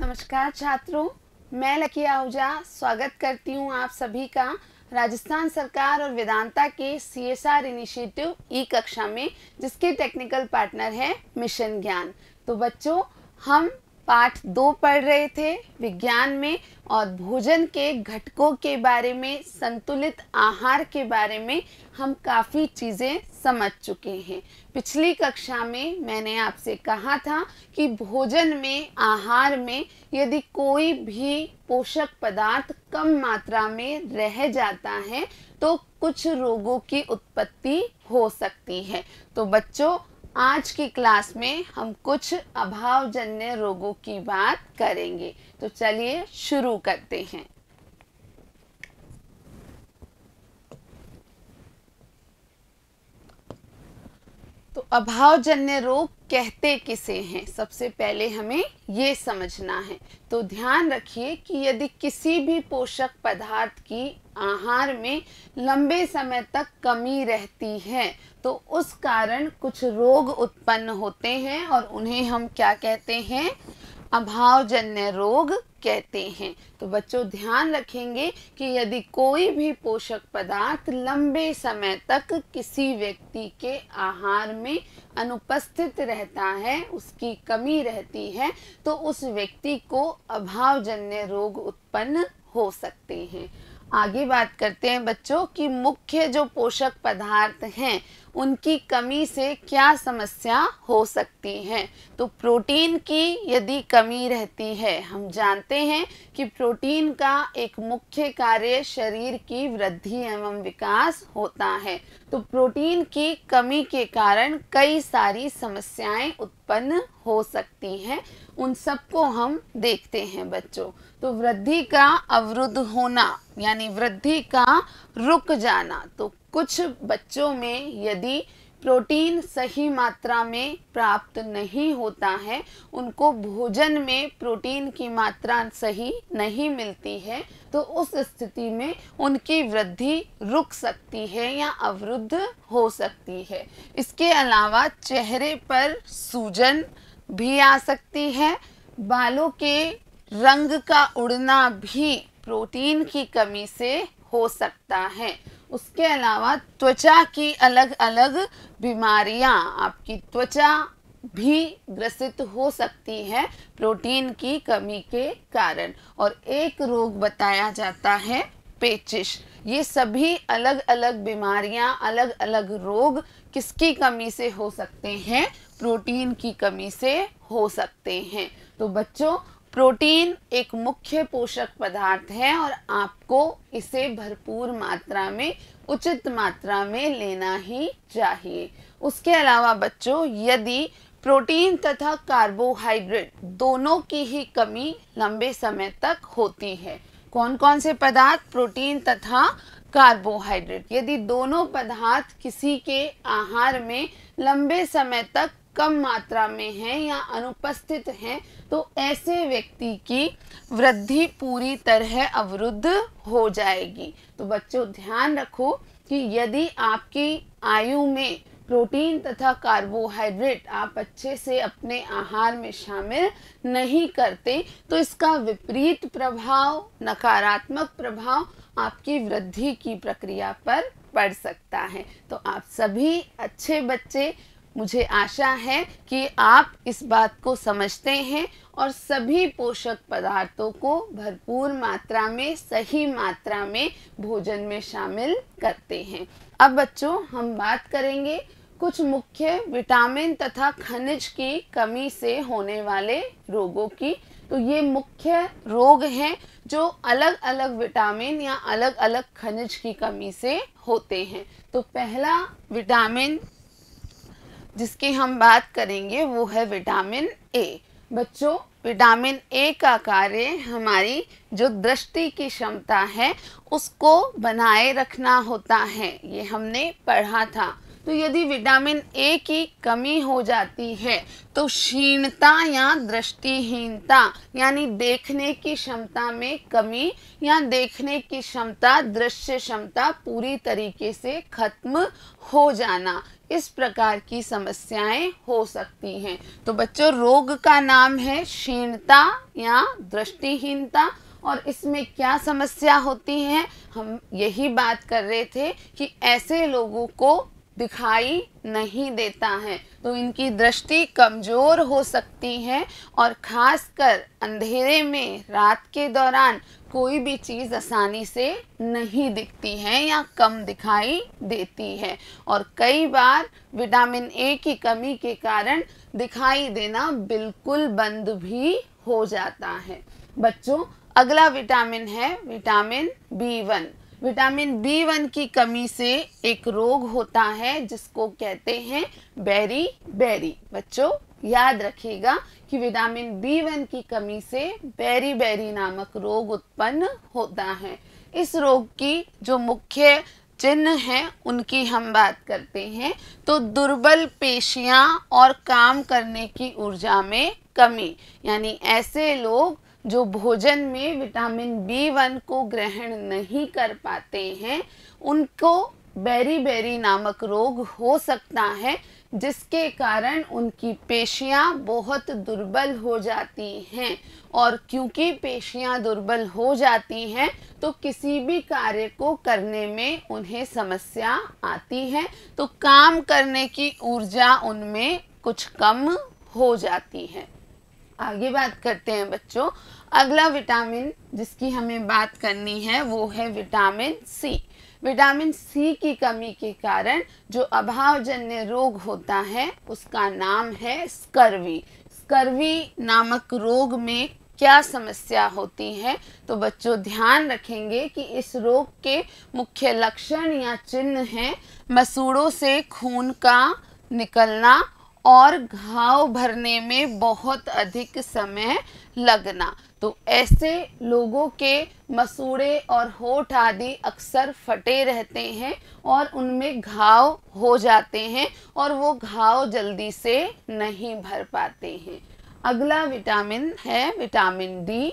नमस्कार छात्रों, मैं लकिया आहूजा स्वागत करती हूँ आप सभी का राजस्थान सरकार और वेदांता के CSR इनिशिएटिव ई कक्षा में, जिसके टेक्निकल पार्टनर है मिशन ज्ञान। तो बच्चों, हम पाठ 2 पढ़ रहे थे विज्ञान में और भोजन के घटकों के बारे में, संतुलित आहार के बारे में हम काफ़ी चीज़ें समझ चुके हैं। पिछली कक्षा में मैंने आपसे कहा था कि भोजन में, आहार में यदि कोई भी पोषक पदार्थ कम मात्रा में रह जाता है तो कुछ रोगों की उत्पत्ति हो सकती है। तो बच्चों, आज की क्लास में हम कुछ अभावजन्य रोगों की बात करेंगे। तो चलिए शुरू करते हैं। तो अभावजन्य रोग कहते किसे हैं, सबसे पहले हमें ये समझना है। तो ध्यान रखिए कि यदि किसी भी पोषक पदार्थ की आहार में लंबे समय तक कमी रहती है तो उस कारण कुछ रोग उत्पन्न होते हैं और उन्हें हम क्या कहते हैं? अभावजन्य रोग कहते हैं। तो बच्चों ध्यान रखेंगे कि यदि कोई भी पोषक पदार्थ लंबे समय तक किसी व्यक्ति के आहार में अनुपस्थित रहता है, उसकी कमी रहती है, तो उस व्यक्ति को अभावजन्य रोग उत्पन्न हो सकते हैं। आगे बात करते हैं बच्चों कि मुख्य जो पोषक पदार्थ हैं उनकी कमी से क्या समस्या हो सकती है। तो प्रोटीन की यदि कमी रहती है, हम जानते हैं कि प्रोटीन का एक मुख्य कार्य शरीर की वृद्धि एवं विकास होता है। तो प्रोटीन की कमी के कारण कई सारी समस्याएं उत्पन्न हो सकती हैं, उन सबको हम देखते हैं बच्चों। तो वृद्धि का अवरुद्ध होना यानी वृद्धि का रुक जाना। तो कुछ बच्चों में यदि प्रोटीन सही मात्रा में प्राप्त नहीं होता है, उनको भोजन में प्रोटीन की मात्रा सही नहीं मिलती है, तो उस स्थिति में उनकी वृद्धि रुक सकती है या अवरुद्ध हो सकती है। इसके अलावा चेहरे पर सूजन भी आ सकती है। बालों के रंग का उड़ना भी प्रोटीन की कमी से हो सकता है। उसके अलावा त्वचा की अलग अलग बीमारियां, आपकी त्वचा भी ग्रसित हो सकती है प्रोटीन की कमी के कारण। और एक रोग बताया जाता है पेचिश। ये सभी अलग अलग बीमारियां, अलग अलग रोग किसकी कमी से हो सकते हैं? प्रोटीन की कमी से हो सकते हैं। तो बच्चों, प्रोटीन एक मुख्य पोषक पदार्थ है और आपको इसे भरपूर मात्रा में, उचित मात्रा में लेना ही चाहिए। उसके अलावा बच्चों, यदि प्रोटीन तथा कार्बोहाइड्रेट दोनों की ही कमी लंबे समय तक होती है, कौन कौन से पदार्थ? प्रोटीन तथा कार्बोहाइड्रेट। यदि दोनों पदार्थ किसी के आहार में लंबे समय तक कम मात्रा में है या अनुपस्थित हैं, तो ऐसे व्यक्ति की वृद्धि पूरी तरह अवरुद्ध हो जाएगी। तो बच्चों ध्यान रखो कि यदि आपकी आयु में प्रोटीन तथा कार्बोहाइड्रेट आप अच्छे से अपने आहार में शामिल नहीं करते, तो इसका विपरीत प्रभाव, नकारात्मक प्रभाव आपकी वृद्धि की प्रक्रिया पर पड़ सकता है। तो आप सभी अच्छे बच्चे, मुझे आशा है कि आप इस बात को समझते हैं और सभी पोषक पदार्थों को भरपूर मात्रा में, सही मात्रा में भोजन में शामिल करते हैं। अब बच्चों, हम बात करेंगे कुछ मुख्य विटामिन तथा खनिज की कमी से होने वाले रोगों की। तो ये मुख्य रोग हैं जो अलग अलग विटामिन या अलग अलग खनिज की कमी से होते हैं। तो पहला विटामिन जिसकी हम बात करेंगे वो है विटामिन ए। बच्चों, विटामिन ए का कार्य हमारी जो दृष्टि की क्षमता है उसको बनाए रखना होता है, ये हमने पढ़ा था। तो यदि विटामिन ए की कमी हो जाती है तो क्षीणता या दृष्टिहीनता यानी देखने की क्षमता में कमी या देखने की क्षमता, दृश्य क्षमता पूरी तरीके से खत्म हो जाना, इस प्रकार की समस्याएं हो सकती हैं। तो बच्चों, रोग का नाम है क्षीणता या दृष्टिहीनता, और इसमें क्या समस्या होती है, हम यही बात कर रहे थे कि ऐसे लोगों को दिखाई नहीं देता है, तो इनकी दृष्टि कमज़ोर हो सकती है और ख़ासकर अंधेरे में रात के दौरान कोई भी चीज़ आसानी से नहीं दिखती है या कम दिखाई देती है, और कई बार विटामिन ए की कमी के कारण दिखाई देना बिल्कुल बंद भी हो जाता है। बच्चों, अगला विटामिन है विटामिन B1। विटामिन B1 की कमी से एक रोग होता है जिसको कहते हैं बेरी बेरी। बच्चों, याद रखिएगा कि विटामिन B1 की कमी से बेरी बेरी नामक रोग उत्पन्न होता है। इस रोग की जो मुख्य चिन्ह हैं उनकी हम बात करते हैं, तो दुर्बल पेशियां और काम करने की ऊर्जा में कमी, यानी ऐसे लोग जो भोजन में विटामिन B1 को ग्रहण नहीं कर पाते हैं, उनको बेरी बेरी नामक रोग हो सकता है, जिसके कारण उनकी पेशियां बहुत दुर्बल हो जाती हैं, और क्योंकि पेशियां दुर्बल हो जाती हैं तो किसी भी कार्य को करने में उन्हें समस्या आती है, तो काम करने की ऊर्जा उनमें कुछ कम हो जाती है। आगे बात करते हैं बच्चों, अगला विटामिन जिसकी हमें बात करनी है वो है विटामिन सी। विटामिन सी की कमी के कारण जो अभावजन्य रोग होता है उसका नाम है स्कर्वी। स्कर्वी नामक रोग में क्या समस्या होती है, तो बच्चों ध्यान रखेंगे कि इस रोग के मुख्य लक्षण या चिन्ह हैं मसूड़ों से खून का निकलना और घाव भरने में बहुत अधिक समय लगना। तो ऐसे लोगों के मसूड़े और होठ आदि अक्सर फटे रहते हैं और उनमें घाव हो जाते हैं और वो घाव जल्दी से नहीं भर पाते हैं। अगला विटामिन है विटामिन डी।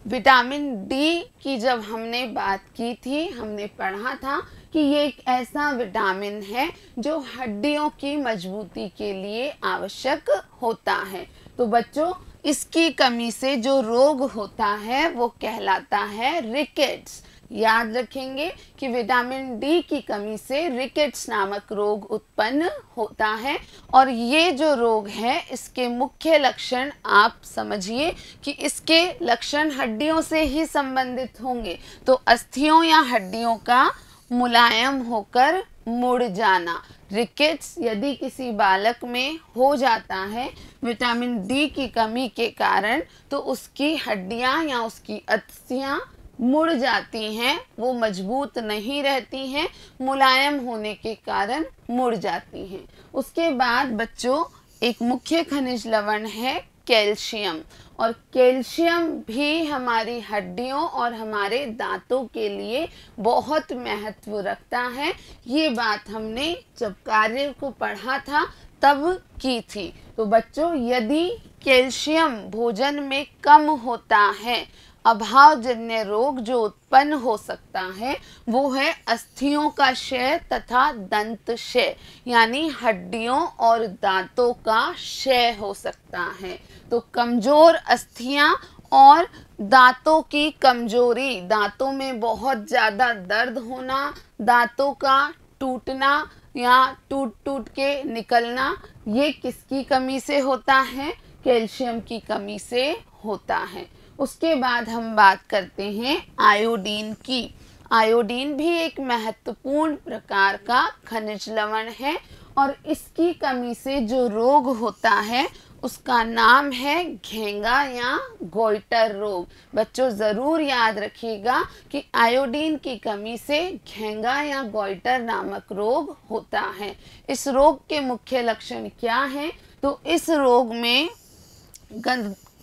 विटामिन डी की जब हमने बात की थी, हमने पढ़ा था कि ये एक ऐसा विटामिन है जो हड्डियों की मजबूती के लिए आवश्यक होता है। तो बच्चों, इसकी कमी से जो रोग होता है वो कहलाता है रिकेट्स। याद रखेंगे कि विटामिन डी की कमी से रिकेट्स नामक रोग उत्पन्न होता है, और ये जो रोग है इसके मुख्य लक्षण आप समझिए कि इसके लक्षण हड्डियों से ही संबंधित होंगे। तो अस्थियों या हड्डियों का मुलायम होकर मुड़ जाना। रिकेट्स यदि किसी बालक में हो जाता है विटामिन डी की कमी के कारण, तो उसकी हड्डियां या उसकी अस्थियां मुड़ जाती हैं, वो मजबूत नहीं रहती हैं, मुलायम होने के कारण मुड़ जाती हैं। उसके बाद बच्चों, एक मुख्य खनिज लवण है कैल्शियम, और कैल्शियम भी हमारी हड्डियों और हमारे दांतों के लिए बहुत महत्व रखता है। ये बात हमने जब कार्य को पढ़ा था तब की थी। तो बच्चों, यदि कैल्शियम भोजन में कम होता है, अभावजन्य रोग जो उत्पन्न हो सकता है वो है अस्थियों का क्षय तथा दंत क्षय, यानी हड्डियों और दांतों का क्षय हो सकता है। तो कमजोर अस्थियां और दांतों की कमजोरी, दांतों में बहुत ज़्यादा दर्द होना, दांतों का टूटना या टूट टूट के निकलना, ये किसकी कमी से होता है? कैल्शियम की कमी से होता है। उसके बाद हम बात करते हैं आयोडीन की। आयोडीन भी एक महत्वपूर्ण प्रकार का खनिज लवण है, और इसकी कमी से जो रोग होता है उसका नाम है घेंगा या गोइटर रोग। बच्चों, ज़रूर याद रखिएगा कि आयोडीन की कमी से घेंगा या गोइटर नामक रोग होता है। इस रोग के मुख्य लक्षण क्या हैं? तो इस रोग में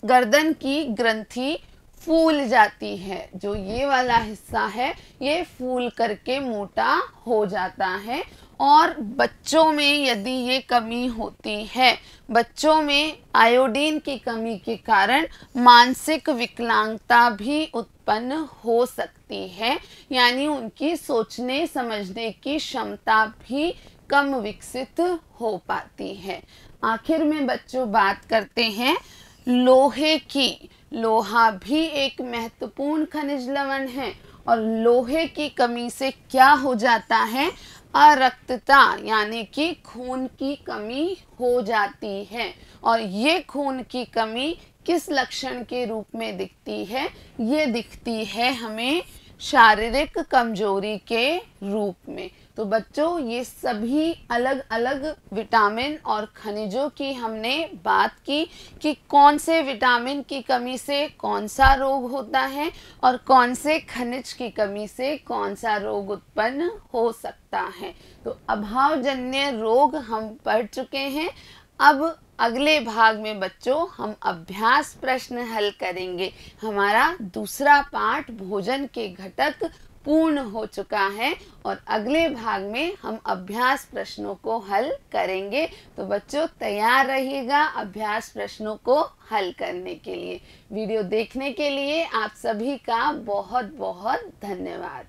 गर्दन की ग्रंथि फूल जाती है, जो ये वाला हिस्सा है ये फूल करके मोटा हो जाता है, और बच्चों में यदि ये कमी होती है, बच्चों में आयोडीन की कमी के कारण मानसिक विकलांगता भी उत्पन्न हो सकती है, यानी उनकी सोचने समझने की क्षमता भी कम विकसित हो पाती है। आखिर में बच्चों बात करते हैं लोहे की। लोहा भी एक महत्वपूर्ण खनिज लवण है और लोहे की कमी से क्या हो जाता है, अरक्तता यानी कि खून की कमी हो जाती है। और ये खून की कमी किस लक्षण के रूप में दिखती है, ये दिखती है हमें शारीरिक कमजोरी के रूप में। तो बच्चों ये सभी अलग अलग विटामिन और खनिजों की हमने बात की कि कौन से विटामिन की कमी से कौन सा रोग होता है और कौन से खनिज की कमी से कौन सा रोग उत्पन्न हो सकता है। तो अभावजन्य रोग हम पढ़ चुके हैं। अब अगले भाग में बच्चों हम अभ्यास प्रश्न हल करेंगे। हमारा दूसरा पाठ भोजन के घटक पूर्ण हो चुका है और अगले भाग में हम अभ्यास प्रश्नों को हल करेंगे। तो बच्चों तैयार रहिएगा अभ्यास प्रश्नों को हल करने के लिए। वीडियो देखने के लिए आप सभी का बहुत बहुत धन्यवाद।